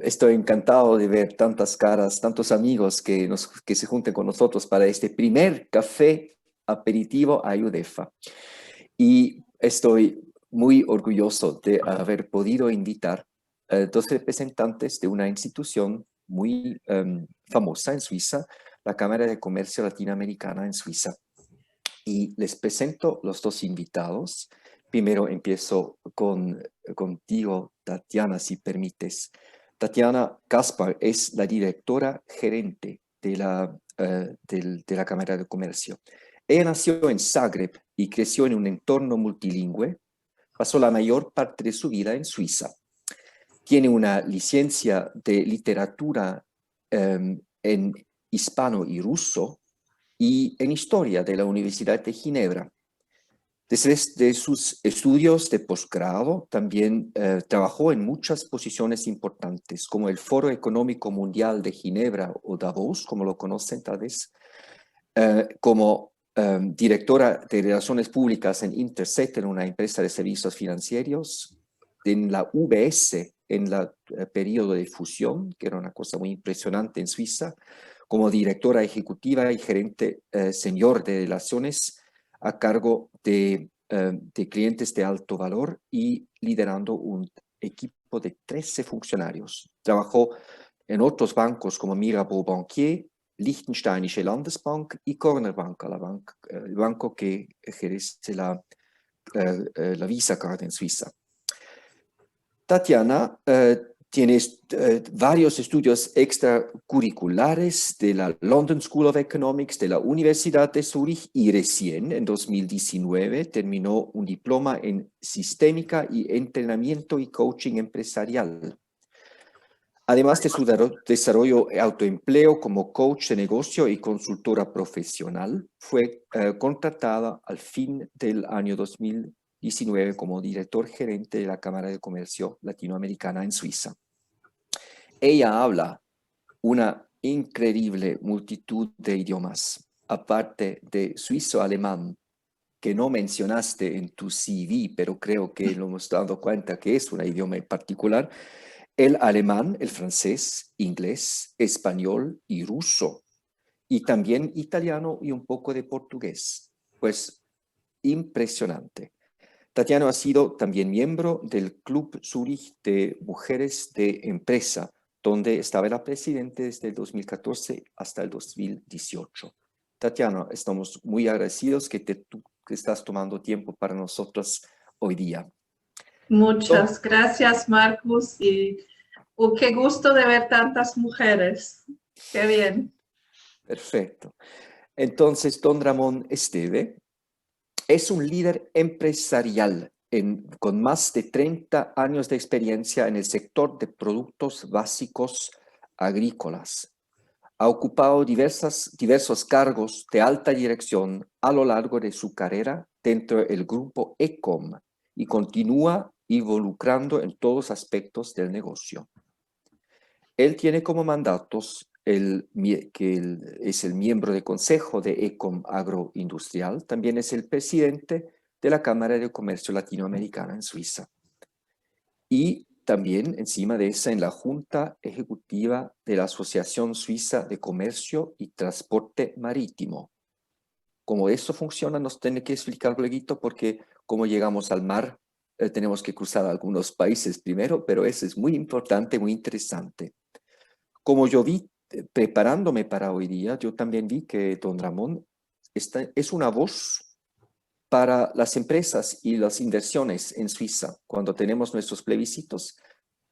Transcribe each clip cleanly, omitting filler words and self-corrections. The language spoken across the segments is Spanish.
Estoy encantado de ver tantas caras, tantos amigos que se junten con nosotros para este primer café aperitivo a UDEFA. Y estoy muy orgulloso de haber podido invitar dos representantes de una institución muy famosa en Suiza, la Cámara de Comercio Latinoamericana en Suiza. Y les presento los dos invitados. Primero empiezo contigo, Tatiana, si permites. Tatiana Kaspar es la directora gerente de la Cámara de Comercio. Ella nació en Zagreb y creció en un entorno multilingüe. Pasó la mayor parte de su vida en Suiza. Tiene una licencia de literatura en hispano y ruso y en historia de la Universidad de Ginebra. Desde sus estudios de posgrado también trabajó en muchas posiciones importantes, como el Foro Económico Mundial de Ginebra o Davos, como lo conocen tal vez, como directora de Relaciones Públicas en Interset, en una empresa de servicios financieros, en la UBS, en el periodo de fusión, que era una cosa muy impresionante en Suiza, como directora ejecutiva y gerente senior de relaciones a cargo de clientes de alto valor y liderando un equipo de 13 funcionarios. Trabajó en otros bancos como Mirabeau Banquier, Liechtensteinische Landesbank y Corner Bank, el banco que ejerce la Visa Card en Suiza. Tatiana tiene varios estudios extracurriculares de la London School of Economics, de la Universidad de Zúrich y recién en 2019 terminó un diploma en Sistémica y Entrenamiento y Coaching Empresarial. Además de su desarrollo y autoempleo como coach de negocio y consultora profesional, fue contratada al fin del año 2019 como director gerente de la Cámara de Comercio Latinoamericana en Suiza. Ella habla una increíble multitud de idiomas, aparte de suizo-alemán, que no mencionaste en tu CV, pero creo que lo hemos dado cuenta que es un idioma en particular. El alemán, el francés, inglés, español y ruso, y también italiano y un poco de portugués. Pues impresionante. Tatiana ha sido también miembro del Club Zurich de Mujeres de Empresa, donde estaba la presidenta desde el 2014 hasta el 2018. Tatiana, estamos muy agradecidos que estás tomando tiempo para nosotros hoy día. Muchas gracias, Marcus, y qué gusto de ver tantas mujeres. Qué bien. Perfecto. Entonces, don Ramón Esteve es un líder empresarial con más de 30 años de experiencia en el sector de productos básicos agrícolas. Ha ocupado diversos cargos de alta dirección a lo largo de su carrera dentro del grupo ECOM y continúa involucrando en todos aspectos del negocio. Él tiene como mandatos que es el miembro de consejo de ECOM Agroindustrial, también es el presidente de la Cámara de Comercio Latinoamericana en Suiza. Y también encima de esa en la Junta Ejecutiva de la Asociación Suiza de Comercio y Transporte Marítimo. Cómo eso funciona nos tiene que explicar luego, porque como llegamos al mar tenemos que cruzar algunos países primero, pero eso es muy importante, muy interesante. Como yo vi preparándome para hoy día, yo también vi que don Ramón es una voz para las empresas y las inversiones en Suiza. Cuando tenemos nuestros plebiscitos,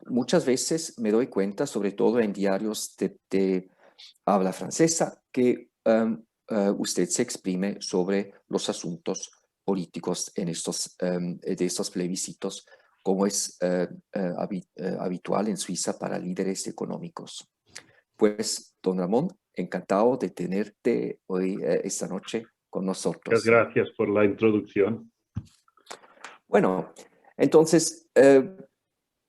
muchas veces me doy cuenta, sobre todo en diarios de habla francesa, que usted se exprime sobre los asuntos políticos en de estos plebiscitos, como es habitual en Suiza para líderes económicos. Pues, don Ramón, encantado de tenerte hoy, esta noche, con nosotros. Muchas gracias por la introducción. Bueno, entonces,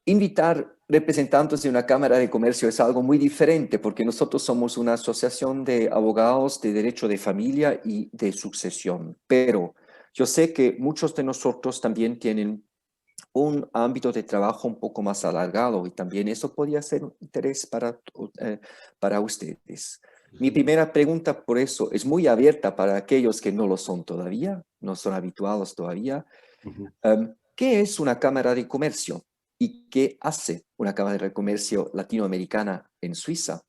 invitar representantes de una Cámara de Comercio es algo muy diferente, porque nosotros somos una asociación de abogados de derecho de familia y de sucesión. Pero yo sé que muchos de nosotros también tienen un ámbito de trabajo un poco más alargado y también eso podría ser un interés para ustedes. Mi primera pregunta, por eso, es muy abierta para aquellos que no lo son todavía, no son habituados todavía. ¿Qué es una Cámara de Comercio y qué hace una Cámara de Comercio latinoamericana en Suiza?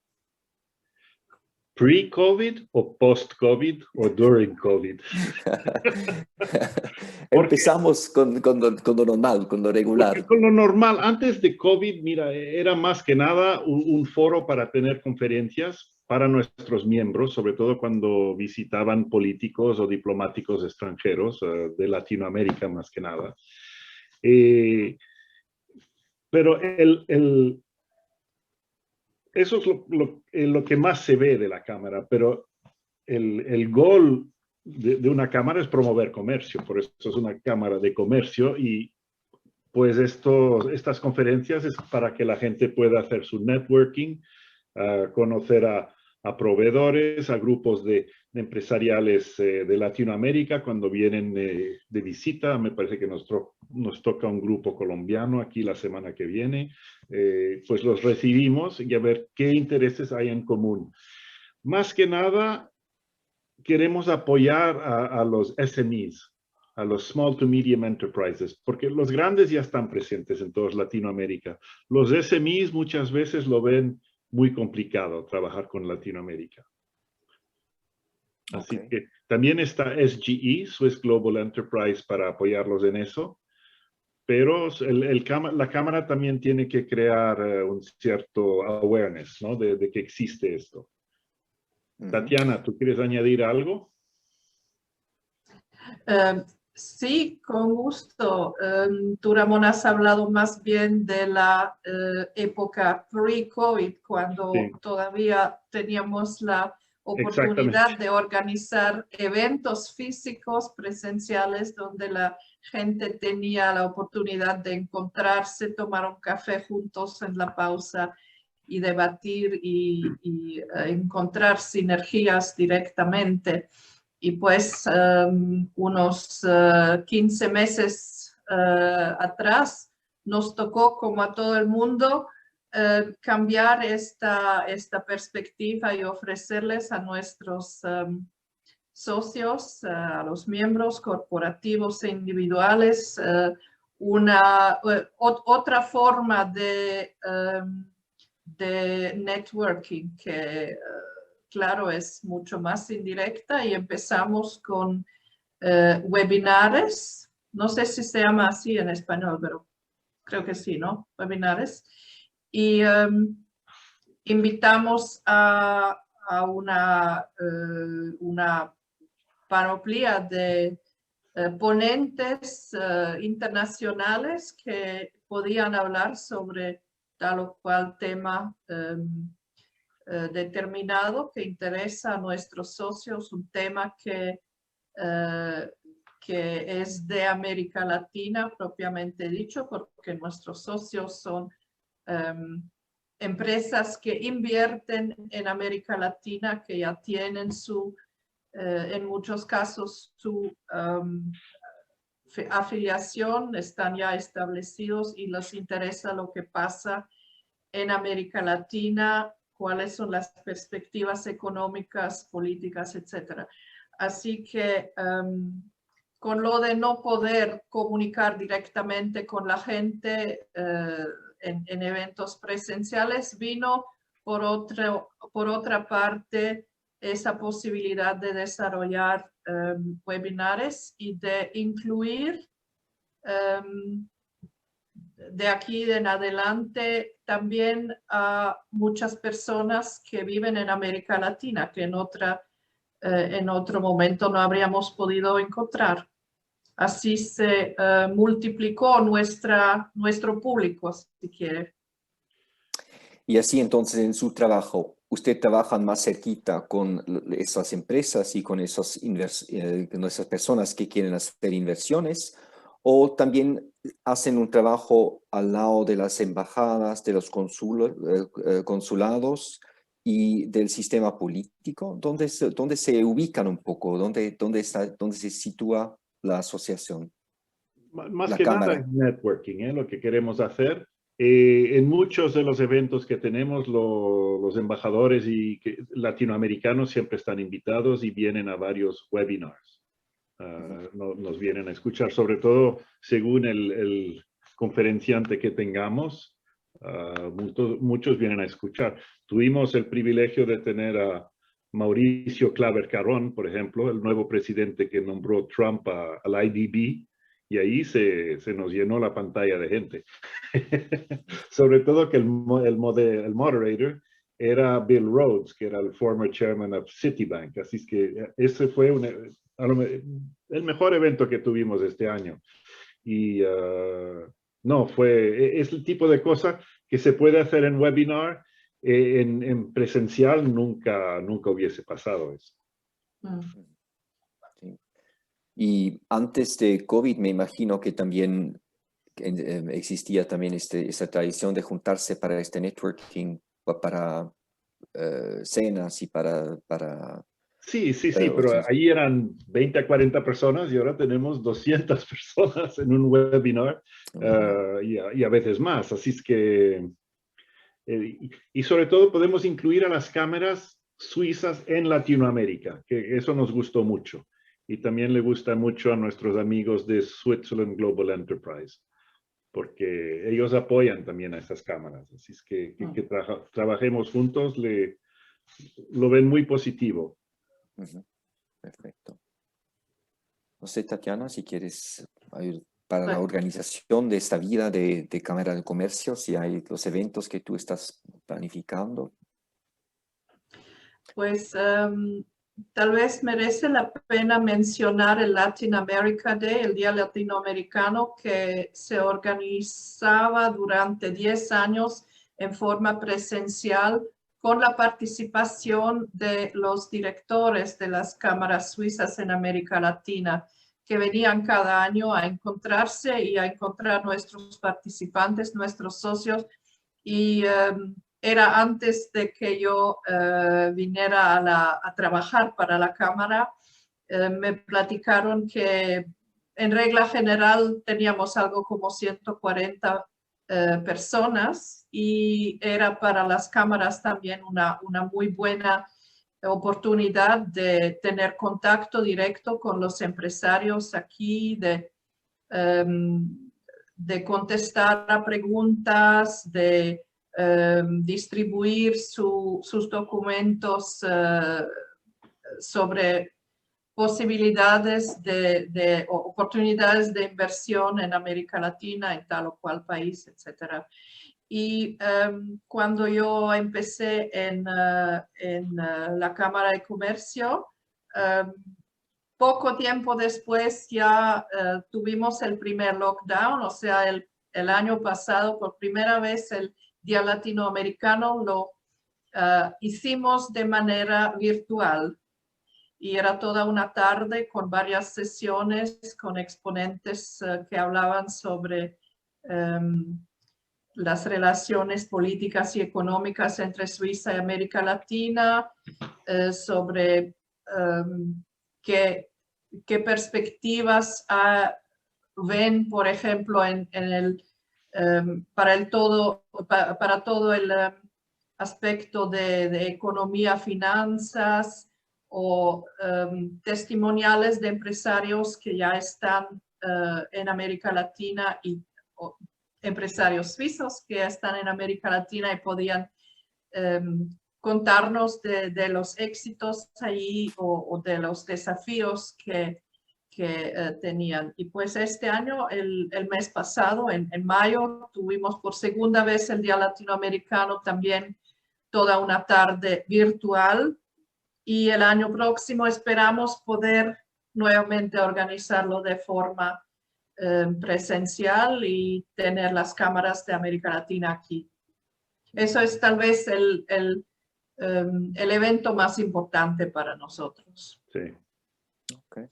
¿Pre-COVID o post-COVID o during COVID? Empezamos con lo normal, con lo regular. Con lo normal, antes de COVID, mira, era más que nada un foro para tener conferencias para nuestros miembros, sobre todo cuando visitaban políticos o diplomáticos extranjeros de Latinoamérica más que nada. Pero eso es lo que más se ve de la Cámara, pero el gol de una Cámara es promover comercio, por eso es una Cámara de Comercio y pues estas conferencias es para que la gente pueda hacer su networking, conocer a proveedores, a grupos de empresariales de Latinoamérica cuando vienen de visita. Me parece que nos toca un grupo colombiano aquí la semana que viene. Pues los recibimos y a ver qué intereses hay en común. Más que nada, queremos apoyar a los SMEs, a los Small to Medium Enterprises, porque los grandes ya están presentes en toda Latinoamérica. Los SMEs muchas veces lo ven muy complicado trabajar con Latinoamérica. Así que también está SGE, Swiss Global Enterprise, para apoyarlos en eso. Pero la Cámara también tiene que crear un cierto awareness, ¿no? de que existe esto. Tatiana, ¿tú quieres añadir algo? Sí, con gusto. Tú, Ramón, has hablado más bien de la época pre-COVID, cuando todavía teníamos la oportunidad de organizar eventos físicos presenciales donde la gente tenía la oportunidad de encontrarse, tomar un café juntos en la pausa y debatir y encontrar sinergias directamente. Y pues unos 15 meses atrás nos tocó, como a todo el mundo, cambiar esta perspectiva y ofrecerles a nuestros socios, a los miembros corporativos e individuales, otra forma de networking que claro, es mucho más indirecta y empezamos con webinares. No sé si se llama así en español, pero creo que sí, ¿no? Webinares. Y invitamos a una panoplia de ponentes internacionales que podían hablar sobre tal o cual tema determinado que interesa a nuestros socios, un tema que es de América Latina propiamente dicho, porque nuestros socios son empresas que invierten en América Latina, que ya tienen en muchos casos su afiliación, están ya establecidos y les interesa lo que pasa en América Latina, cuáles son las perspectivas económicas, políticas, etcétera. Así que con lo de no poder comunicar directamente con la gente en eventos presenciales, vino por otra parte esa posibilidad de desarrollar webinares y de incluir de aquí en adelante también a muchas personas que viven en América Latina, que en otro momento no habríamos podido encontrar. Así se multiplicó nuestro público, si quiere. Y así entonces en su trabajo, ¿usted trabaja más cerquita con esas empresas y con esas personas que quieren hacer inversiones? ¿O también hacen un trabajo al lado de las embajadas, de los consulados y del sistema político? ¿Dónde se ubican un poco? ¿Dónde se sitúa la asociación? Más que nada es networking, lo que queremos hacer. En muchos de los eventos que tenemos, los embajadores latinoamericanos siempre están invitados y vienen a varios webinars. Nos vienen a escuchar, sobre todo según el conferenciante que tengamos. Muchos vienen a escuchar. Tuvimos el privilegio de tener a Mauricio Claver Carrón, por ejemplo, el nuevo presidente que nombró Trump al IDB, y ahí se nos llenó la pantalla de gente. Sobre todo que el moderator era Bill Rhodes, que era el former chairman of Citibank. Así es que ese fue el mejor evento que tuvimos este año. Y no, es el tipo de cosa que se puede hacer en webinar. En presencial nunca hubiese pasado eso. Sí. Y antes de COVID me imagino que también existía también esa tradición de juntarse para este networking, para cenas y para Sí, pero ahí eran 20 a 40 personas y ahora tenemos 200 personas en un webinar y a veces más. Así es que, y sobre todo podemos incluir a las cámaras suizas en Latinoamérica, que eso nos gustó mucho. Y también le gusta mucho a nuestros amigos de Switzerland Global Enterprise, porque ellos apoyan también a esas cámaras. Así es que trabajemos juntos, lo ven muy positivo. Perfecto. No sé, Tatiana, si quieres ayudar para la organización de esta vida de Cámara de Comercio, si hay los eventos que tú estás planificando. Pues tal vez merece la pena mencionar el Latin America Day, el Día Latinoamericano, que se organizaba durante 10 años en forma presencial con la participación de los directores de las cámaras suizas en América Latina, que venían cada año a encontrarse y a encontrar nuestros participantes, nuestros socios. Y era antes de que yo viniera a trabajar para la Cámara. Me platicaron que en regla general teníamos algo como 140 personas y era para las cámaras también una muy buena oportunidad de tener contacto directo con los empresarios aquí, de contestar a preguntas, de distribuir sus documentos sobre posibilidades o oportunidades de inversión en América Latina, en tal o cual país, etc. Y cuando yo empecé en la Cámara de Comercio, poco tiempo después ya tuvimos el primer lockdown, o sea, el año pasado, por primera vez, el Día Latinoamericano lo hicimos de manera virtual. Y era toda una tarde con varias sesiones, con exponentes que hablaban sobre las relaciones políticas y económicas entre Suiza y América Latina, sobre qué perspectivas ven, por ejemplo, para todo el aspecto de economía, finanzas, o testimoniales de empresarios que ya están en América Latina o empresarios suizos que están en América Latina y podían contarnos de los éxitos ahí o de los desafíos que tenían. Y pues este año, el mes pasado, en mayo, tuvimos por segunda vez el Día Latinoamericano, también toda una tarde virtual. Y el año próximo esperamos poder nuevamente organizarlo de forma presencial y tener las cámaras de América Latina aquí. Eso es tal vez el evento más importante para nosotros. Sí. Okay.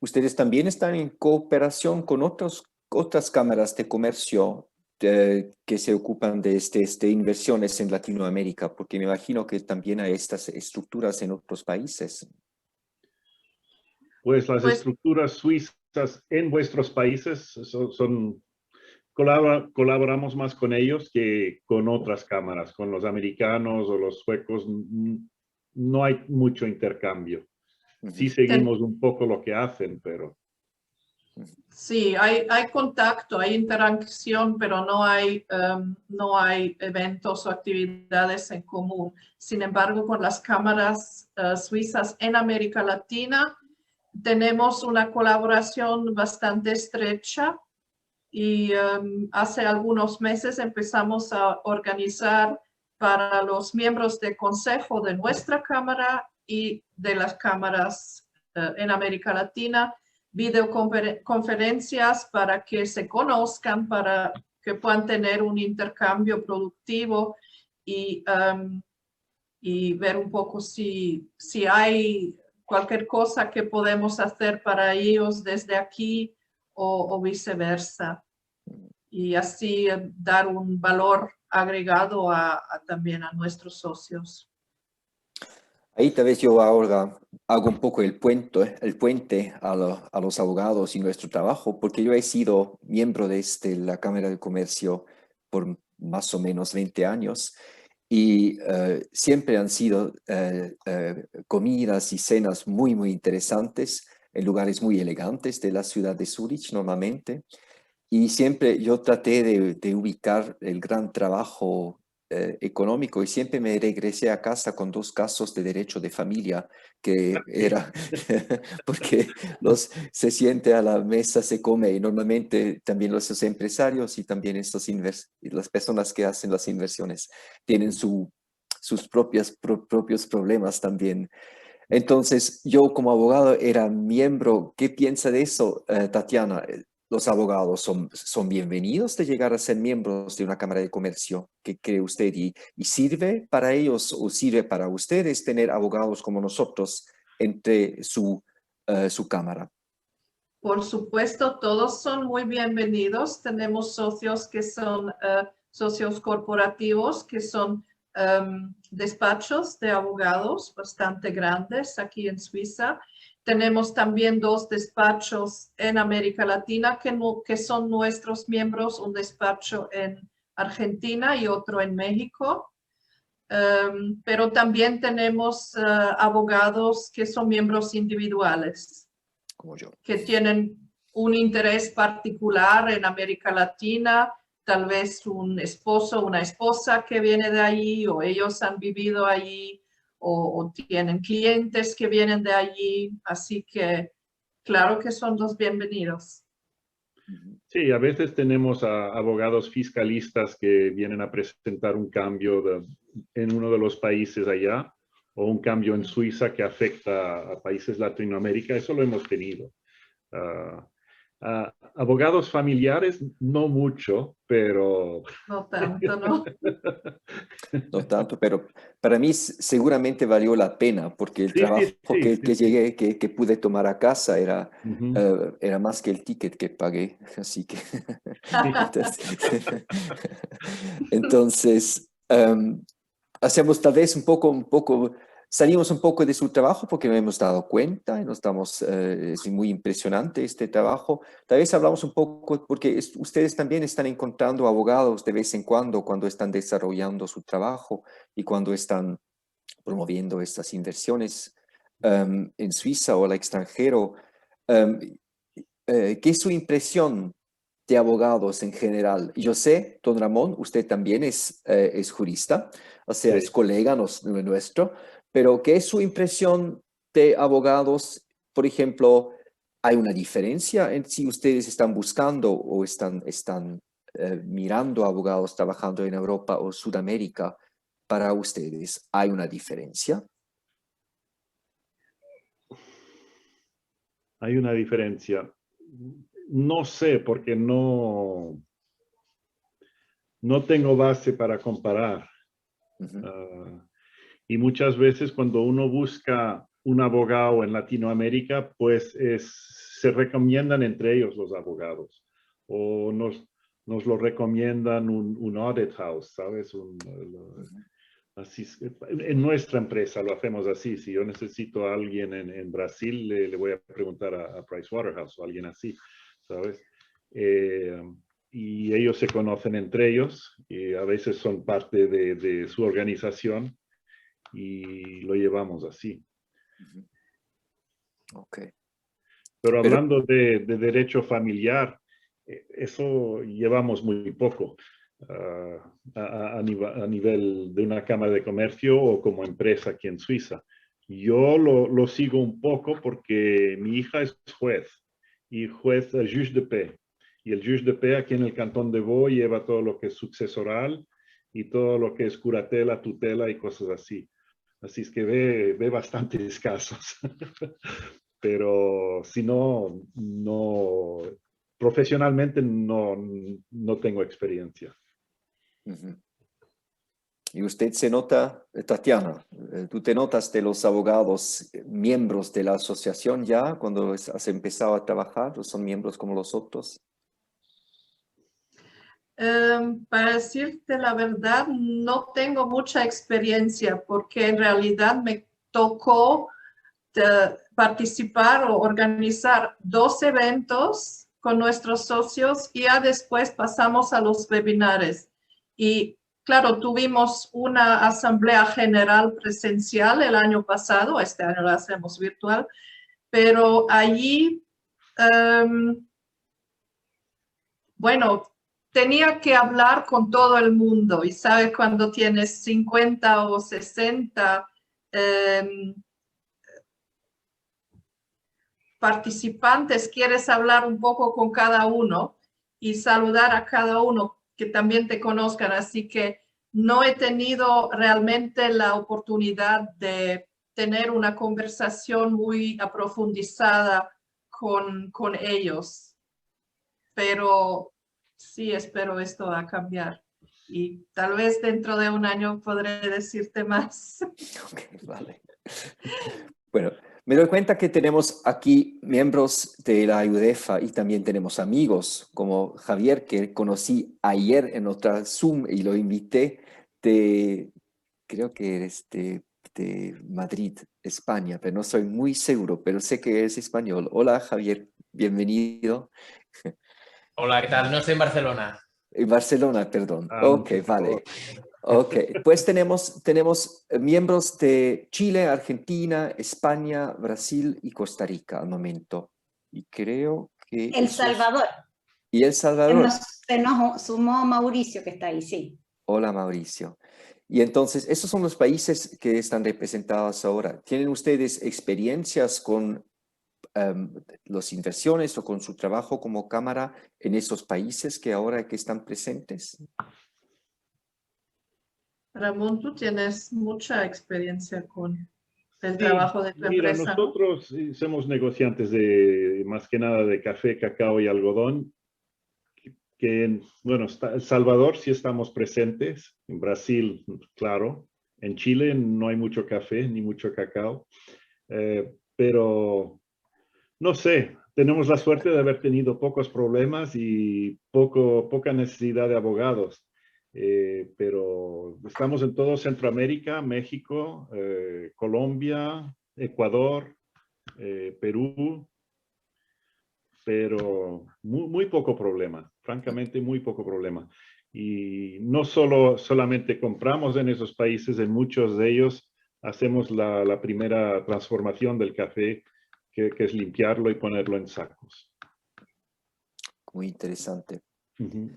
¿Ustedes también están en cooperación con otras cámaras de comercio que se ocupan de inversiones en Latinoamérica? Porque me imagino que también hay estas estructuras en otros países. Pues las estructuras suizas en vuestros países colaboramos más con ellos que con otras cámaras, con los americanos o los suecos. No hay mucho intercambio. Sí seguimos un poco lo que hacen, pero... Sí, hay contacto, hay interacción, pero no hay eventos o actividades en común. Sin embargo, con las cámaras suizas en América Latina, tenemos una colaboración bastante estrecha y hace algunos meses empezamos a organizar para los miembros del consejo de nuestra cámara y de las cámaras en América Latina videoconferencias para que se conozcan, para que puedan tener un intercambio productivo y ver un poco si hay cualquier cosa que podemos hacer para ellos desde aquí o viceversa. Y así dar un valor agregado también a nuestros socios. Ahí tal vez yo ahora hago un poco el puente a los abogados y nuestro trabajo, porque yo he sido miembro de la Cámara de Comercio por más o menos 20 años y siempre han sido comidas y cenas muy, muy interesantes en lugares muy elegantes de la ciudad de Zúrich normalmente. Y siempre yo traté de ubicar el gran trabajo económico y siempre me regresé a casa con 2 casos de derecho de familia, que era porque se siente a la mesa, se come y normalmente también los empresarios y también las personas que hacen las inversiones tienen sus propios problemas también. Entonces, yo como abogado era miembro. ¿Qué piensa de eso, Tatiana? ¿Los abogados son bienvenidos de llegar a ser miembros de una Cámara de Comercio? ¿Qué cree usted? ¿Y sirve para ellos o sirve para ustedes tener abogados como nosotros entre su Cámara? Por supuesto, todos son muy bienvenidos. Tenemos socios que son socios corporativos, que son despachos de abogados bastante grandes aquí en Suiza. Tenemos también 2 despachos en América Latina que son nuestros miembros, un despacho en Argentina y otro en México. Pero también tenemos abogados que son miembros individuales, Como yo. que tienen un interés particular en América Latina, tal vez un esposo, una esposa que viene de allí, o ellos han vivido allí, o tienen clientes que vienen de allí, así que claro que son los bienvenidos. Sí, a veces tenemos a abogados fiscalistas que vienen a presentar un cambio en uno de los países allá, o un cambio en Suiza que afecta a países Latinoamérica. Eso lo hemos tenido. Abogados familiares, no mucho, pero... No tanto, ¿no? No tanto, pero para mí seguramente valió la pena porque el Sí, trabajo sí, que sí. llegué, que pude tomar a casa era, Ujú. era más que el ticket que pagué. Así que entonces hacemos tal vez un poco, salimos un poco de su trabajo porque nos hemos dado cuenta y nos damos, es muy impresionante este trabajo. Tal vez hablamos un poco porque ustedes también están encontrando abogados de vez en cuando están desarrollando su trabajo y cuando están promoviendo estas inversiones en Suiza o al extranjero. Um, ¿Qué es su impresión de abogados en general? Yo sé, don Ramón, usted también es jurista, o sea, es Sí. colega nuestro, pero ¿qué es su impresión de abogados? Por ejemplo, ¿hay una diferencia en si ustedes están buscando o están mirando abogados trabajando en Europa o Sudamérica? Para ustedes, ¿hay una diferencia? Hay una diferencia. No sé, porque no tengo base para comparar. Y muchas veces cuando uno busca un abogado en Latinoamérica, pues se recomiendan entre ellos los abogados. O nos lo recomiendan un audit house, ¿sabes? Así es, en nuestra empresa lo hacemos así. Si yo necesito a alguien en Brasil, le voy a preguntar a Pricewaterhouse o a alguien así, ¿sabes? Y ellos se conocen entre ellos y a veces son parte de su organización y lo llevamos así. Ok. Pero hablando de derecho familiar, eso llevamos muy poco. A nivel de una cámara de comercio o como empresa aquí en Suiza. Yo lo sigo un poco porque mi hija es juez y juez juge de paix. Y el juge de paix aquí en el cantón de Vaud lleva todo lo que es sucesoral y todo lo que es curatela, tutela y cosas así. Así es que ve bastantes casos. Pero si no, profesionalmente no tengo experiencia. Y usted se nota, Tatiana, ¿tú te notas de los abogados miembros de la asociación ya cuando has empezado a trabajar o son miembros como los otros? Para decirte la verdad, no tengo mucha experiencia porque en realidad me tocó participar o organizar 2 eventos con nuestros socios y ya después pasamos a los webinares. Y claro, tuvimos una asamblea general presencial el año pasado, este año la hacemos virtual, pero allí, bueno, tenía que hablar con todo el mundo y sabes cuando tienes 50 o 60 participantes, quieres hablar un poco con cada uno y saludar a cada uno que también te conozcan. Así que no he tenido realmente la oportunidad de tener una conversación muy aprofundizada con ellos. Pero sí espero esto va a cambiar. Y tal vez dentro de un año podré decirte más. Ok, vale. Bueno, me doy cuenta que tenemos aquí miembros de la IUDEFA y también tenemos amigos como Javier, que conocí ayer en otra Zoom y lo invité creo que eres de Madrid, España, pero no soy muy seguro, pero sé que eres español. Hola Javier, bienvenido. Hola, ¿qué tal? No estoy en Barcelona. En Barcelona, perdón. Ah, Ok, vale. Ok, pues tenemos miembros de Chile, Argentina, España, Brasil y Costa Rica al momento. Y creo que... El Salvador. Y El Salvador. Se nos sumó Mauricio, que está ahí, sí. Hola, Mauricio. Y entonces, esos son los países que están representados ahora. ¿Tienen ustedes experiencias con las inversiones o con su trabajo como cámara en esos países que ahora que están presentes? Ramón, tú tienes mucha experiencia con el Sí, trabajo de tu mira, empresa, ¿no? nosotros somos negociantes de más que nada de café, cacao y algodón. Bueno, El Salvador sí estamos presentes, en Brasil, claro, en Chile no hay mucho café ni mucho cacao, pero no sé, tenemos la suerte de haber tenido pocos problemas y poca necesidad de abogados. Pero estamos en todo Centroamérica, México, Colombia, Ecuador, Perú, pero muy poco problema, francamente muy poco problema. Y no solamente compramos en esos países, en muchos de ellos hacemos la primera transformación del café, que es limpiarlo y ponerlo en sacos. Muy interesante. Uh-huh.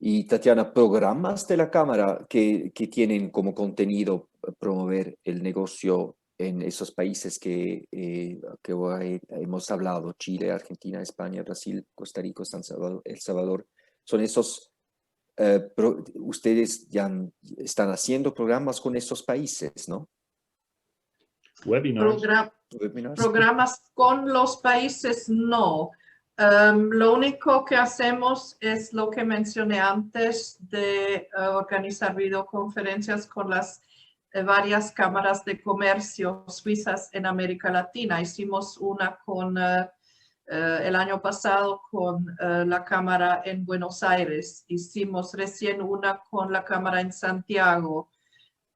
Y Tatiana, programas de la Cámara que tienen como contenido promover el negocio en esos países que hoy hemos hablado, Chile, Argentina, España, Brasil, Costa Rica, El Salvador, son esos, ustedes ya están haciendo programas con esos países, ¿no? Webinars. Programas con los países, no. Lo único que hacemos es lo que mencioné antes de organizar videoconferencias con las varias cámaras de comercio suizas en América Latina. Hicimos una con el año pasado con la cámara en Buenos Aires. Hicimos recién una con la cámara en Santiago.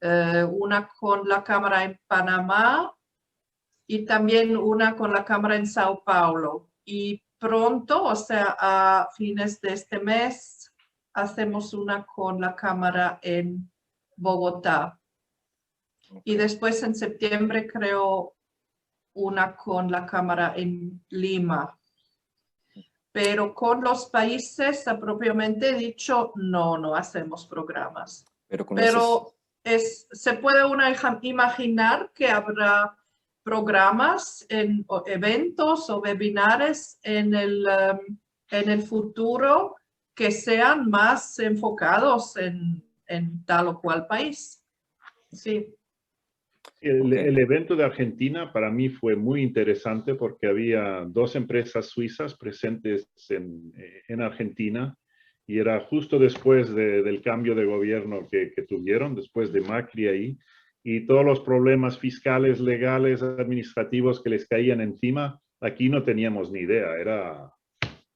una con la cámara en Panamá y también una con la cámara en Sao Paulo. Y pronto, o sea, a fines de este mes, hacemos una con la cámara en Bogotá. Y después en septiembre creo una con la cámara en Lima. Pero con los países propiamente dicho, no hacemos programas. Pero se puede uno imaginar que habrá programas en eventos o webinares en el futuro que sean más enfocados en tal o cual país. Sí. El evento de Argentina para mí fue muy interesante porque había 2 empresas suizas presentes en Argentina y era justo después del cambio de gobierno que tuvieron, después de Macri ahí, y todos los problemas fiscales, legales, administrativos que les caían encima, aquí no teníamos ni idea, era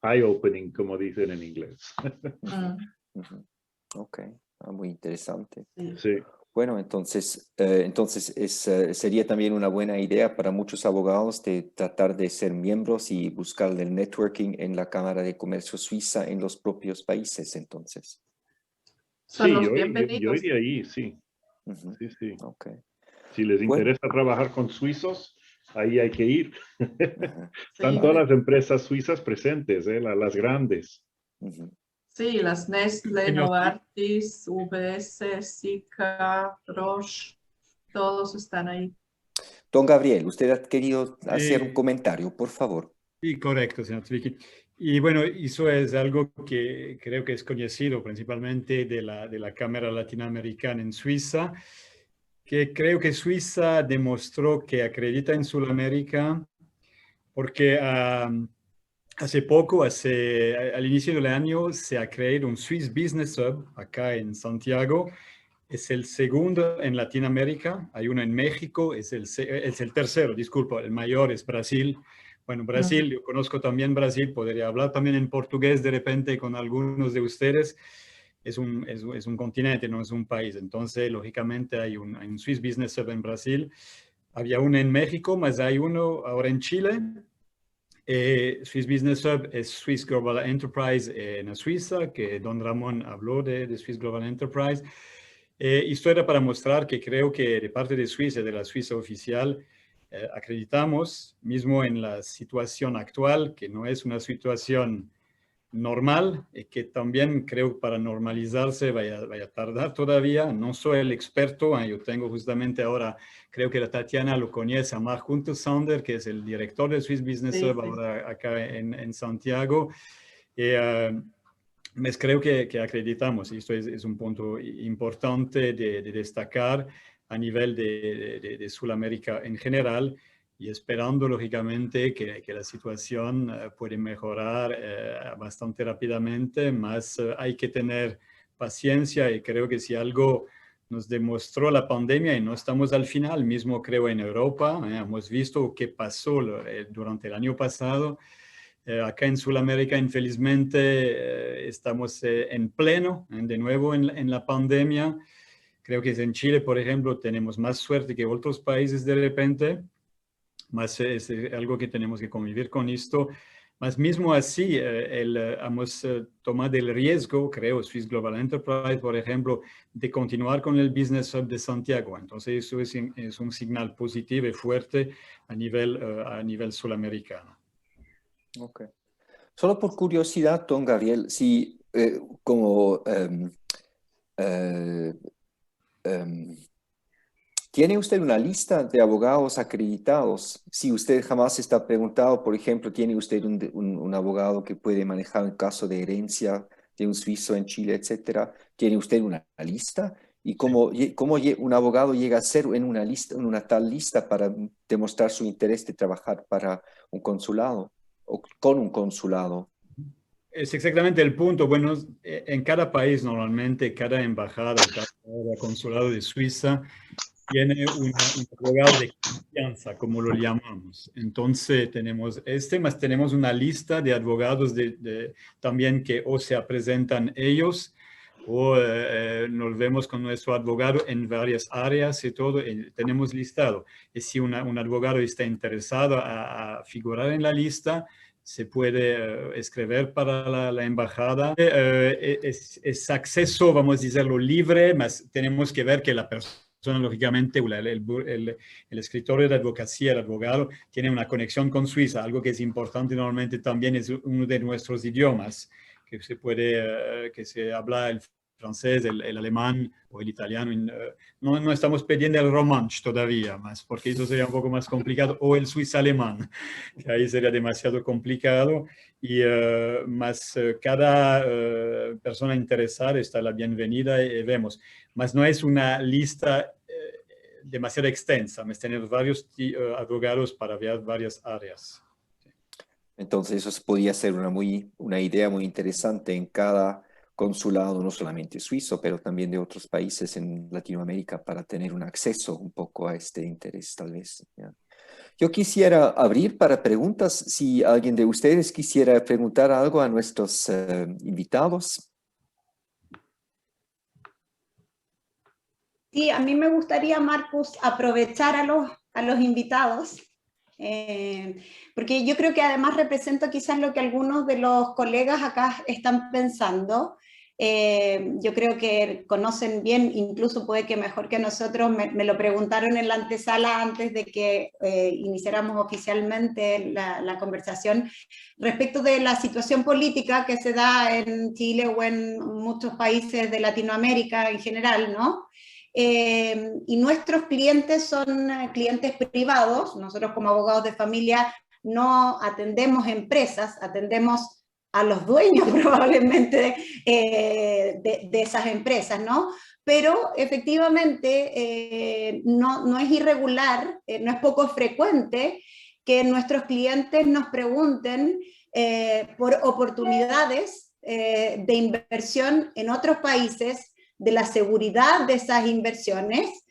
eye-opening, como dicen en inglés. Ok, muy interesante. Sí. Bueno, entonces sería también una buena idea para muchos abogados de tratar de ser miembros y buscar el networking en la Cámara de Comercio Suiza en los propios países, entonces. Son Sí, los bienvenidos. yo iría ahí, sí. Sí. Okay. Si les interesa trabajar con suizos, ahí hay que ir. Están Sí. todas las empresas suizas presentes, las grandes. Sí, las Nestlé, Novartis, UBS, Sika, Roche, todos están ahí. Don Gabriel, usted ha querido hacer un comentario, por favor. Sí, correcto, señor Triqui. Y bueno, eso es algo que creo que es conocido principalmente de la Cámara Latinoamericana en Suiza, que creo que Suiza demostró que acredita en Sudamérica, porque hace poco, al inicio del año, se ha creado un Swiss Business Hub acá en Santiago. Es el segundo en Latinoamérica, hay uno en México, es el tercero, disculpa, el mayor es Brasil. Bueno, Brasil, yo conozco también Brasil, podría hablar también en portugués de repente con algunos de ustedes. Es un continente, no es un país. Entonces, lógicamente, hay un Swiss Business Hub en Brasil. Había uno en México, más hay uno ahora en Chile. Swiss Business Hub es Swiss Global Enterprise en Suiza, que don Ramón habló de Swiss Global Enterprise. Esto era para mostrar que creo que de parte de Suiza, de la Suiza oficial, acreditamos, mismo en la situación actual, que no es una situación normal, y que también creo para normalizarse vaya a tardar todavía. No soy el experto, yo tengo justamente ahora, creo que la Tatiana lo conoce, a Mark Hunter-Sander, que es el director de Swiss Business Hub ahora acá en Santiago. Creo que acreditamos, y esto es un punto importante de destacar a nivel de Sudamérica en general, y esperando lógicamente que la situación puede mejorar bastante rápidamente, más hay que tener paciencia, y creo que si algo nos demostró la pandemia, y no estamos al final, mismo creo en Europa, hemos visto qué pasó durante el año pasado. Acá en Sudamérica, infelizmente, estamos en pleno, de nuevo en la pandemia. Creo que en Chile, por ejemplo, tenemos más suerte que otros países de repente, más es algo que tenemos que convivir con esto. Más mismo así, hemos tomado el riesgo, creo, Swiss Global Enterprise, por ejemplo, de continuar con el Business Hub de Santiago. Entonces, eso es un señal positivo y fuerte a nivel sudamericano. Ok. Solo por curiosidad, don Gabriel, si ¿tiene usted una lista de abogados acreditados? Si usted jamás está preguntado, por ejemplo, ¿tiene usted un abogado que puede manejar un caso de herencia de un suizo en Chile, etcétera? ¿Tiene usted una lista? ¿Y cómo un abogado llega a ser en una tal lista para demostrar su interés de trabajar para un consulado o con un consulado? Es exactamente el punto. Bueno, en cada país normalmente, cada embajada, cada consulado de Suiza tiene un abogado de confianza, como lo llamamos. Entonces tenemos más tenemos una lista de abogados también que o se presentan ellos o nos vemos con nuestro abogado en varias áreas y todo, tenemos listado. Y si un abogado está interesado a figurar en la lista, se puede escribir para la embajada. Es acceso, vamos a decirlo, libre, mas tenemos que ver que la persona, lógicamente, el escritorio de advocacia, el abogado, tiene una conexión con Suiza, algo que es importante normalmente también es uno de nuestros idiomas, que se habla el francés, el alemán o el italiano. No estamos pidiendo el romanche todavía, más, porque eso sería un poco más complicado, o el suizo-alemán, que ahí sería demasiado complicado, y más cada persona interesada está la bienvenida y vemos. Mas no es una lista demasiado extensa, es tener varios abogados para ver varias áreas. Entonces eso podría ser una idea muy interesante en cada consulado, no solamente suizo, pero también de otros países en Latinoamérica, para tener un acceso un poco a este interés, tal vez. ¿Ya? Yo quisiera abrir para preguntas, si alguien de ustedes quisiera preguntar algo a nuestros invitados. Sí, a mí me gustaría, Marcus, aprovechar a los invitados, porque yo creo que además represento quizás lo que algunos de los colegas acá están pensando. Yo creo que conocen bien, incluso puede que mejor que nosotros, me lo preguntaron en la antesala antes de que iniciáramos oficialmente la conversación, respecto de la situación política que se da en Chile o en muchos países de Latinoamérica en general, ¿no? Y nuestros clientes son clientes privados. Nosotros como abogados de familia no atendemos empresas, atendemos a los dueños probablemente de esas empresas, ¿no? Pero efectivamente no es irregular, no es poco frecuente que nuestros clientes nos pregunten por oportunidades de inversión en otros países, de la seguridad de esas inversiones.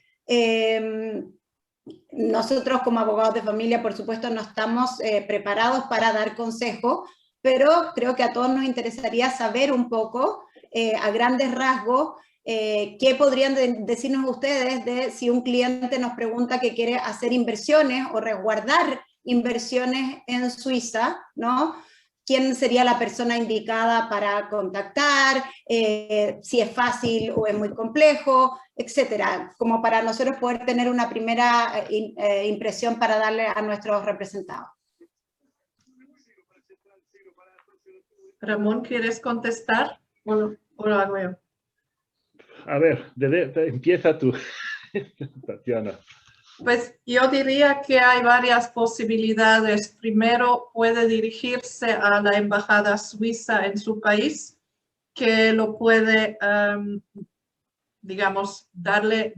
Nosotros como abogados de familia, por supuesto, no estamos preparados para dar consejo, pero creo que a todos nos interesaría saber un poco, a grandes rasgos, qué podrían decirnos ustedes de si un cliente nos pregunta que quiere hacer inversiones o resguardar inversiones en Suiza, ¿no? ¿Quién sería la persona indicada para contactar? Si es fácil o es muy complejo, etcétera, como para nosotros poder tener una primera impresión para darle a nuestros representados. Ramón, ¿quieres contestar o lo hago yo? A ver, empieza tú, Tatiana. Pues yo diría que hay varias posibilidades. Primero, puede dirigirse a la embajada suiza en su país, que lo puede, digamos, darle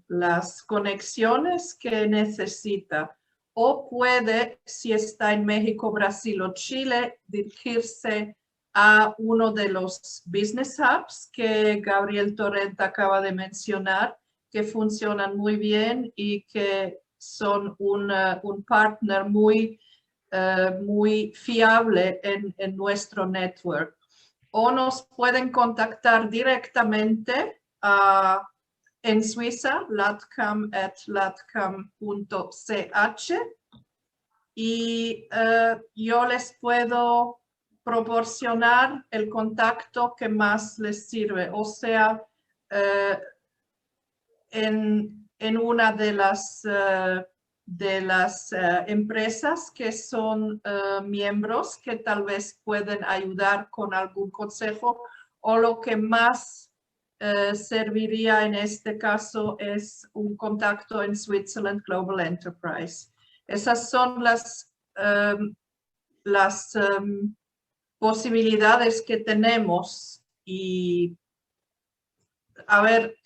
las conexiones que necesita. O puede, si está en México, Brasil o Chile, dirigirse a uno de los business hubs que Gabriel Torrent acaba de mencionar, que funcionan muy bien y que son un partner muy fiable en nuestro network. O nos pueden contactar directamente en Suiza, latcam@latcam.ch, y yo les puedo proporcionar el contacto que más les sirve, o sea, en una de las empresas que son miembros, que tal vez pueden ayudar con algún consejo, o lo que más serviría en este caso es un contacto en Switzerland Global Enterprise. Esas son las posibilidades que tenemos, y a ver,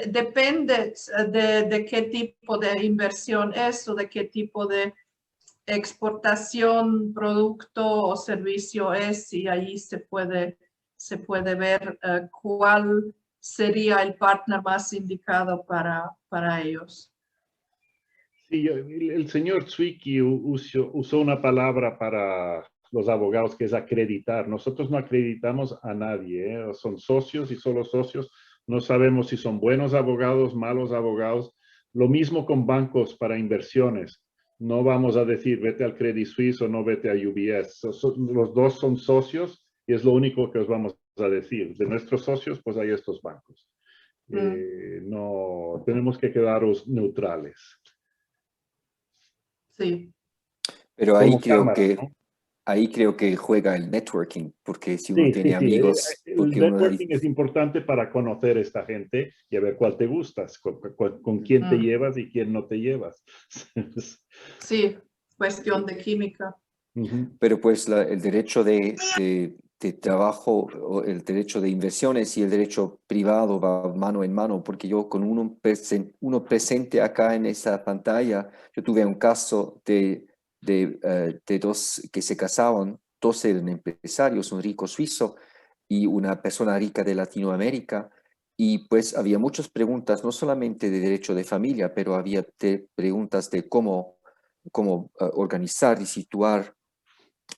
depende de qué tipo de inversión es o de qué tipo de exportación, producto o servicio es, y ahí se puede ver cuál sería el partner más indicado para ellos. Sí, el señor Zwicky usó una palabra para los abogados, que es acreditar. Nosotros no acreditamos a nadie, ¿eh? Son socios y solo socios. No sabemos si son buenos abogados, malos abogados. Lo mismo con bancos para inversiones. No vamos a decir vete al Credit Suisse o no vete a UBS. Los dos son socios y es lo único que os vamos a decir. De nuestros socios, pues hay estos bancos. No, tenemos que quedaros neutrales. Sí. Pero ahí Como creo cámara, que ¿no? ahí creo que juega el networking, porque si uno Sí, tiene sí, sí. amigos, El porque uno networking es importante para conocer a esta gente y a ver cuál te gustas, con quién te llevas y quién no te llevas. Sí, cuestión de química. pero pues el derecho de trabajo, o el derecho de inversiones y el derecho privado va mano en mano, porque yo con uno presente acá en esa pantalla, yo tuve un caso de dos que se casaban, dos eran empresarios, un rico suizo y una persona rica de Latinoamérica, y pues había muchas preguntas, no solamente de derecho de familia, pero había preguntas de cómo organizar y situar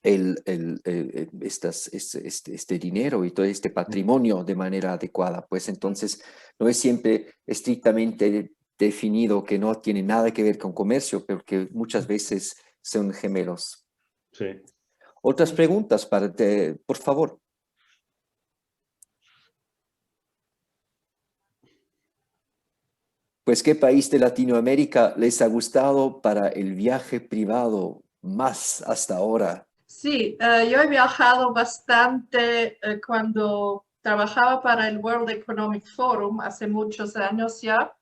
este dinero y todo este patrimonio de manera adecuada. Pues entonces no es siempre estrictamente definido, que no tiene nada que ver con comercio, pero que muchas veces son gemelos. Sí. Otras preguntas por favor. Pues, ¿qué país de Latinoamérica les ha gustado para el viaje privado más hasta ahora? Sí, yo he viajado bastante cuando trabajaba para el World Economic Forum hace muchos años ya,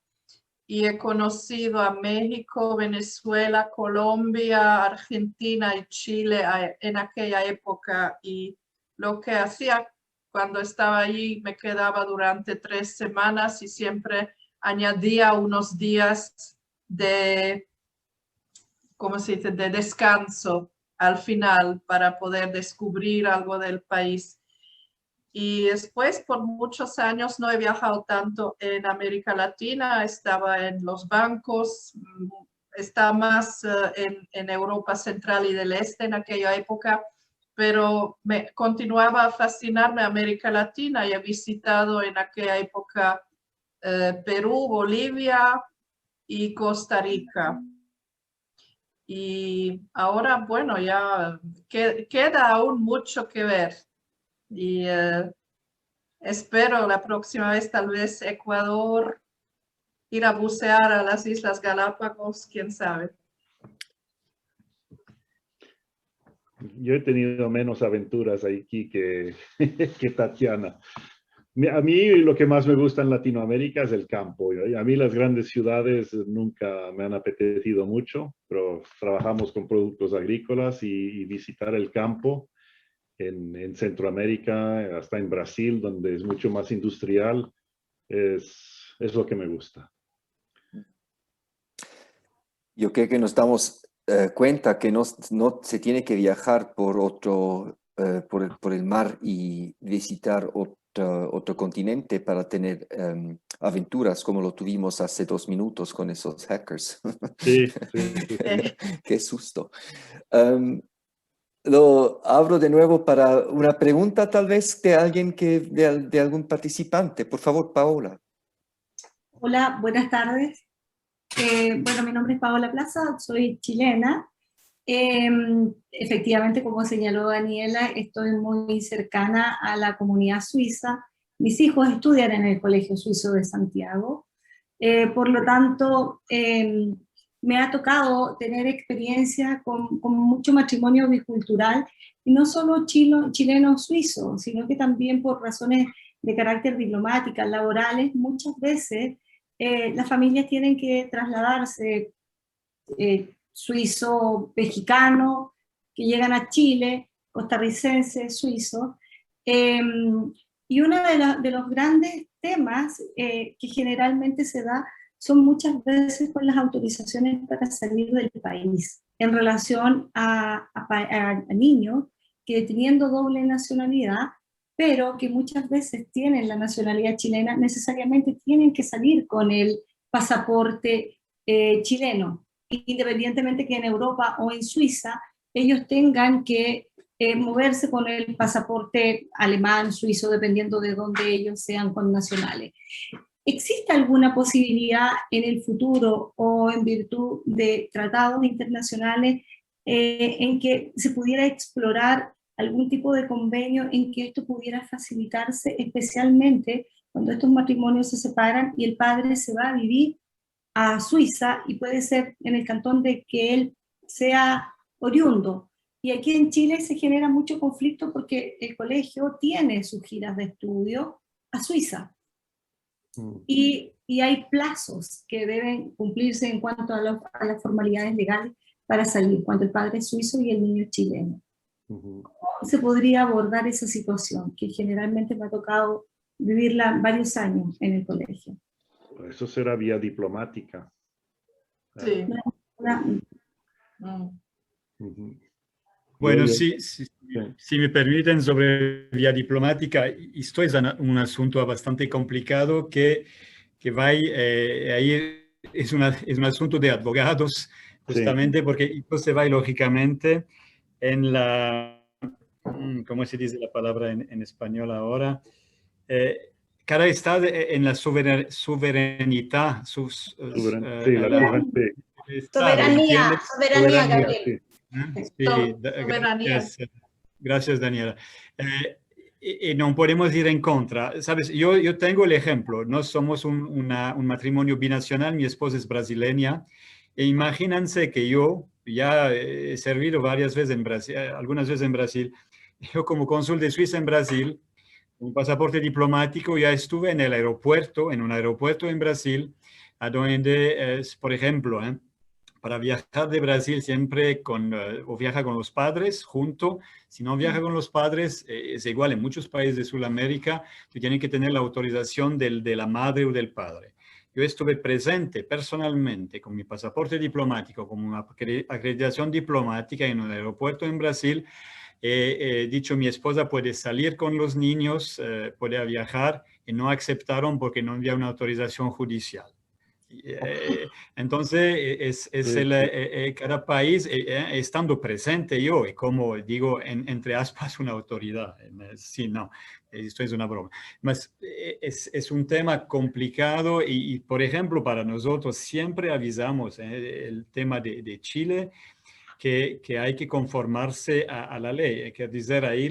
y he conocido a México, Venezuela, Colombia, Argentina y Chile en aquella época, y lo que hacía cuando estaba allí, me quedaba durante 3 semanas y siempre añadía unos días de, ¿cómo se dice?, de descanso al final para poder descubrir algo del país. Y después, por muchos años, no he viajado tanto en América Latina, estaba en los bancos, estaba más en Europa Central y del Este en aquella época, pero me continuaba a fascinarme América Latina y he visitado en aquella época Perú, Bolivia y Costa Rica. Y ahora, bueno, ya queda aún mucho que ver. Y espero la próxima vez, tal vez Ecuador, ir a bucear a las Islas Galápagos, quién sabe. Yo he tenido menos aventuras aquí que Tatiana. A mí lo que más me gusta en Latinoamérica es el campo. A mí las grandes ciudades nunca me han apetecido mucho, pero trabajamos con productos agrícolas y visitar el campo en Centroamérica, hasta en Brasil, donde es mucho más industrial, es lo que me gusta. Yo creo que nos damos cuenta que no se tiene que viajar por por el mar y visitar otro continente para tener aventuras como lo tuvimos hace 2 minutos con esos hackers. Sí, sí, sí. Qué susto. Lo abro de nuevo para una pregunta tal vez de alguien de algún participante. Por favor, Paola. Hola, buenas tardes. Bueno, mi nombre es Paola Plaza, soy chilena. Efectivamente, como señaló Daniela, estoy muy cercana a la comunidad suiza. Mis hijos estudian en el Colegio Suizo de Santiago. Por lo tanto, me ha tocado tener experiencia con mucho matrimonio bicultural, y no solo chileno-suizo, sino que también por razones de carácter diplomáticas, laborales, muchas veces las familias tienen que trasladarse, suizo-mexicano, que llegan a Chile, costarricenses, suizos. Y uno de los grandes temas que generalmente se da son muchas veces con las autorizaciones para salir del país en relación a niños que teniendo doble nacionalidad, pero que muchas veces tienen la nacionalidad chilena, necesariamente tienen que salir con el pasaporte chileno, independientemente que en Europa o en Suiza ellos tengan que moverse con el pasaporte alemán, suizo, dependiendo de dónde ellos sean connacionales. ¿Existe alguna posibilidad en el futuro o en virtud de tratados internacionales en que se pudiera explorar algún tipo de convenio en que esto pudiera facilitarse, especialmente cuando estos matrimonios se separan y el padre se va a vivir a Suiza y puede ser en el cantón de que él sea oriundo? Y aquí en Chile se genera mucho conflicto porque el colegio tiene sus giras de estudio a Suiza. Y hay plazos que deben cumplirse en cuanto a las formalidades legales para salir, cuando el padre es suizo y el niño es chileno. ¿Cómo se podría abordar esa situación que generalmente me ha tocado vivirla varios años en el colegio? Eso será vía diplomática. Sí. Bueno, sí, si me permiten, sobre vía diplomática, esto es un asunto bastante complicado que va ahí, es un asunto de abogados, justamente porque esto se va lógicamente en la, ¿cómo se dice la palabra en español ahora? Cada estado en la soberanía, soberanía, Gabriel. Sí, gracias, Daniela. Y no podemos ir en contra. Sabes, yo tengo el ejemplo, no somos un matrimonio binacional, mi esposa es brasileña, e imagínense que yo ya he servido varias veces en Brasil, algunas veces en Brasil, yo como cónsul de Suiza en Brasil, un pasaporte diplomático, ya estuve en el aeropuerto, en un aeropuerto en Brasil, a donde, por ejemplo, para viajar de Brasil siempre o viaja con los padres junto. Si no viaja con los padres, es igual en muchos países de Sudamérica, tú tienes que tener la autorización de la madre o del padre. Yo estuve presente personalmente con mi pasaporte diplomático, con una acreditación diplomática en un aeropuerto en Brasil. Dicho, mi esposa puede salir con los niños, puede viajar, y no aceptaron porque no había una autorización judicial. Entonces, cada país estando presente yo, y como digo, entre aspas, una autoridad. Sí, no, esto es una broma. Es un tema complicado y, por ejemplo, para nosotros siempre avisamos el tema de Chile, que hay que conformarse a la ley. Hay que decir ahí,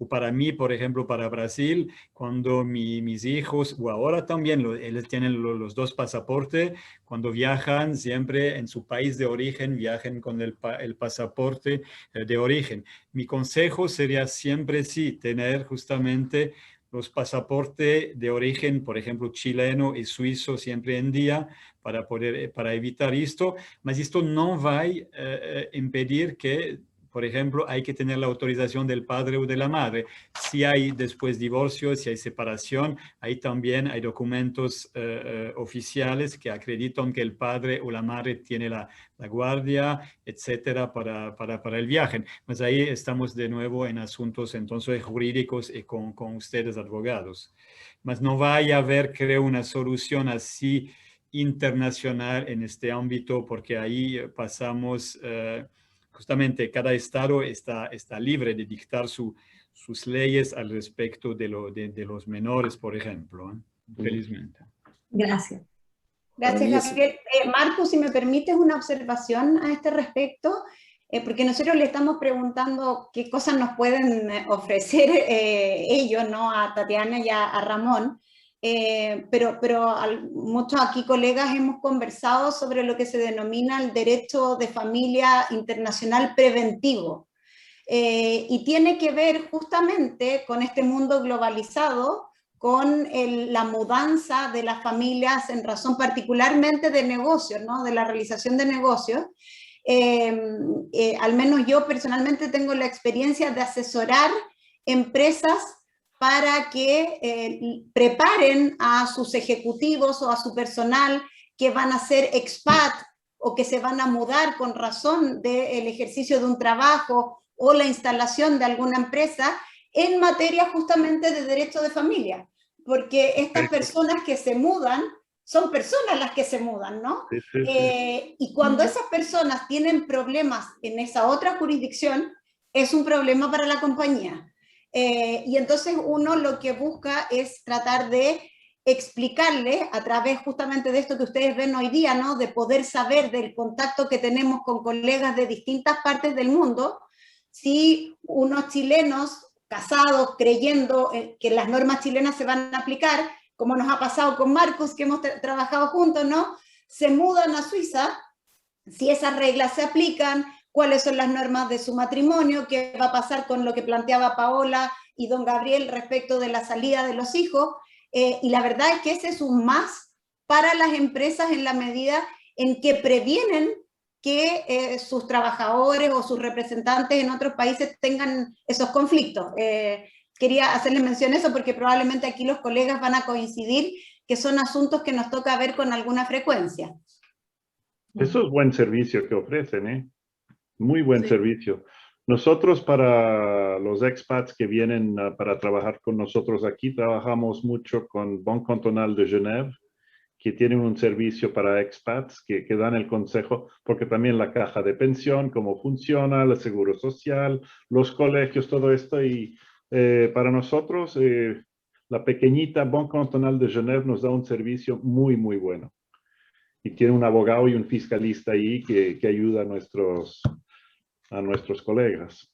para mí, por ejemplo, para Brasil, cuando mis hijos, o ahora también, ellos tienen los dos pasaportes, cuando viajan, siempre en su país de origen, viajen con el pasaporte de origen. Mi consejo sería siempre, sí, tener justamente los pasaportes de origen, por ejemplo, chileno y suizo, siempre en día, para evitar esto, mas esto no va a impedir que, por ejemplo, hay que tener la autorización del padre o de la madre. Si hay después divorcio, si hay separación, ahí también hay documentos oficiales que acreditan que el padre o la madre tiene la guardia, etcétera, para el viaje. Pues ahí estamos de nuevo en asuntos entonces jurídicos y con ustedes abogados. Mas no va a haber, creo, una solución así internacional en este ámbito, porque ahí pasamos, justamente cada estado está libre de dictar sus leyes al respecto de los menores, por ejemplo, felizmente. Gracias. Gracias, Gabriel. Marcos, si me permites una observación a este respecto, porque nosotros le estamos preguntando qué cosas nos pueden ofrecer ellos, ¿no? A Tatiana y a Ramón. Pero muchos aquí colegas hemos conversado sobre lo que se denomina el derecho de familia internacional preventivo, y tiene que ver justamente con este mundo globalizado, con la mudanza de las familias en razón particularmente de negocios, ¿no? De la realización de negocios. Al menos yo personalmente tengo la experiencia de asesorar empresas para que preparen a sus ejecutivos o a su personal que van a ser expat o que se van a mudar con razón del ejercicio de un trabajo o la instalación de alguna empresa en materia justamente de derecho de familia, porque estas personas que se mudan son personas las que se mudan, ¿no? Sí, sí, sí. Y cuando esas personas tienen problemas en esa otra jurisdicción, es un problema para la compañía. Y entonces uno lo que busca es tratar de explicarle a través justamente de esto que ustedes ven hoy día, ¿no? De poder saber del contacto que tenemos con colegas de distintas partes del mundo, si unos chilenos casados creyendo que las normas chilenas se van a aplicar, como nos ha pasado con Marcus, que hemos trabajado juntos, ¿no? Se mudan a Suiza, si esas reglas se aplican, cuáles son las normas de su matrimonio, qué va a pasar con lo que planteaba Paola y don Gabriel respecto de la salida de los hijos, y la verdad es que ese es un más para las empresas en la medida en que previenen que sus trabajadores o sus representantes en otros países tengan esos conflictos. Quería hacerles mención a eso porque probablemente aquí los colegas van a coincidir que son asuntos que nos toca ver con alguna frecuencia. Eso es buen servicio que ofrecen, ¿eh? Muy buen servicio. Nosotros para los expats que vienen para trabajar con nosotros aquí, trabajamos mucho con Banque Cantonale de Genève, que tienen un servicio para expats que dan el consejo, porque también la caja de pensión, cómo funciona, el seguro social, los colegios, todo esto. Y para nosotros, la pequeñita Banque Cantonale de Genève nos da un servicio muy, muy bueno. Y tiene un abogado y un fiscalista ahí que ayuda a nuestros colegas.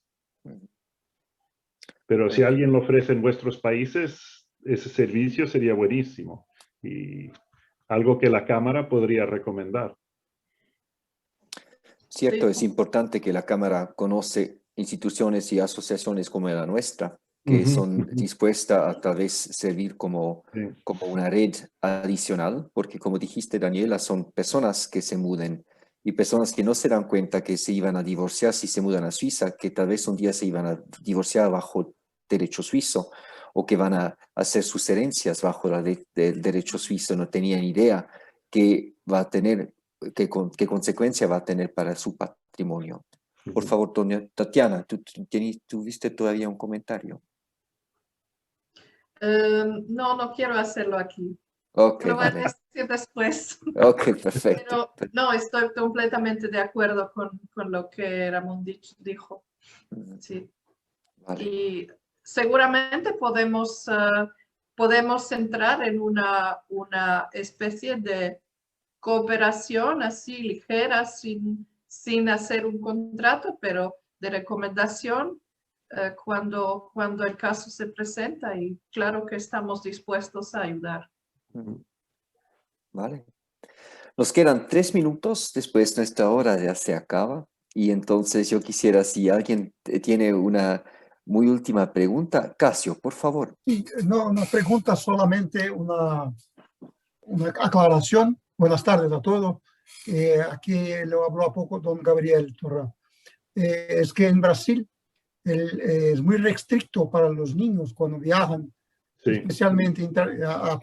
Pero si alguien lo ofrece en vuestros países, ese servicio sería buenísimo. Y algo que la Cámara podría recomendar. Cierto, es importante que la Cámara conoce instituciones y asociaciones como la nuestra, que son dispuestas a tal vez servir como una red adicional, porque como dijiste, Daniela, son personas que se muden y personas que no se dan cuenta que se iban a divorciar si se mudan a Suiza, que tal vez un día se iban a divorciar bajo derecho suizo o que van a hacer sus herencias bajo el derecho suizo. No tenían idea que va a tener, qué consecuencia va a tener para su patrimonio. Por favor, Tatiana, ¿tú tuviste todavía un comentario? No quiero hacerlo aquí. Ok, Lo voy a vale. decir después. Ok, perfecto. Pero no, estoy completamente de acuerdo con lo que Ramón dijo. Sí. Vale. Y seguramente podemos entrar en una especie de cooperación así ligera, sin hacer un contrato, pero de recomendación cuando el caso se presenta, y claro que estamos dispuestos a ayudar. Vale. Nos quedan 3 minutos, después nuestra hora ya se acaba, y entonces yo quisiera, si alguien tiene una muy última pregunta, Casio, por favor. Sí, no, una pregunta, solamente una aclaración. Buenas tardes a todos. Aquí lo habló a poco don Gabriel Torra. Es que en Brasil es muy restricto para los niños cuando viajan, especialmente a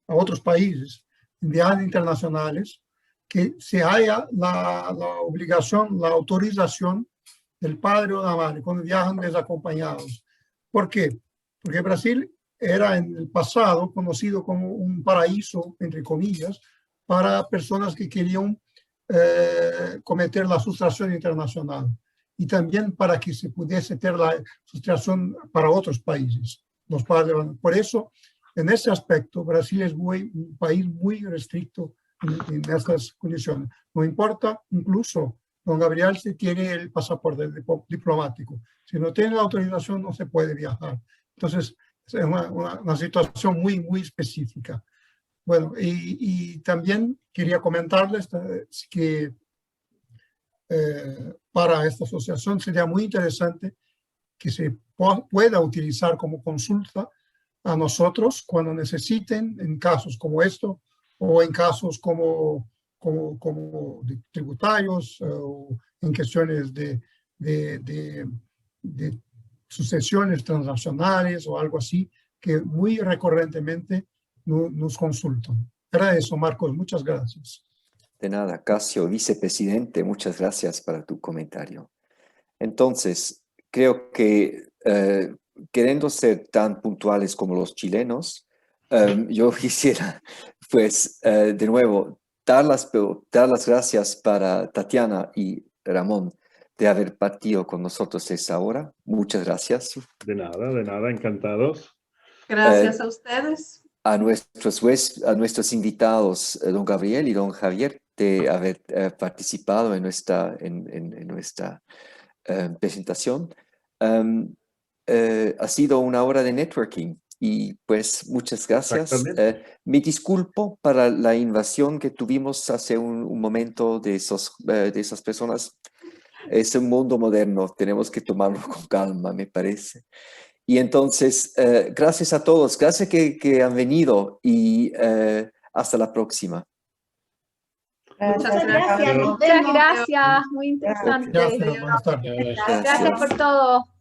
otros países, en viajes internacionales, que se haya la obligación, la autorización del padre o la madre cuando viajan desacompañados. ¿Por qué? Porque Brasil era en el pasado conocido como un paraíso, entre comillas, para personas que querían cometer la sustracción internacional, y también para que se pudiese tener la sustracción para otros países. Los padres, por eso, en ese aspecto, Brasil es un país muy restricto en estas condiciones. No importa, incluso don Gabriel, si tiene el pasaporte diplomático. Si no tiene la autorización, no se puede viajar. Entonces, es una situación muy, muy específica. Bueno, y también quería comentarles que para esta asociación sería muy interesante que se pueda utilizar como consulta a nosotros cuando necesiten, en casos como esto, o en casos como tributarios, o en cuestiones de sucesiones transnacionales o algo así, que muy recurrentemente nos consultan. Era eso, Marcos. Muchas gracias. De nada, Casio, vicepresidente, muchas gracias para tu comentario. Entonces, creo que queriendo ser tan puntuales como los chilenos, yo quisiera, pues, de nuevo, dar las gracias para Tatiana y Ramón de haber partido con nosotros esa hora. Muchas gracias. De nada, encantados. Gracias a ustedes. A nuestros invitados, don Gabriel y don Javier, de haber participado en nuestra presentación. Ha sido una hora de networking y pues muchas gracias. Me disculpo para la invasión que tuvimos hace un momento de esas personas. Es un mundo moderno, tenemos que tomarlo con calma, me parece. Y entonces, gracias a todos, gracias que han venido y hasta la próxima. Muchas gracias. Nos Muchas vemos. gracias, muy interesante. Gracias, buenas tardes. Gracias por todo.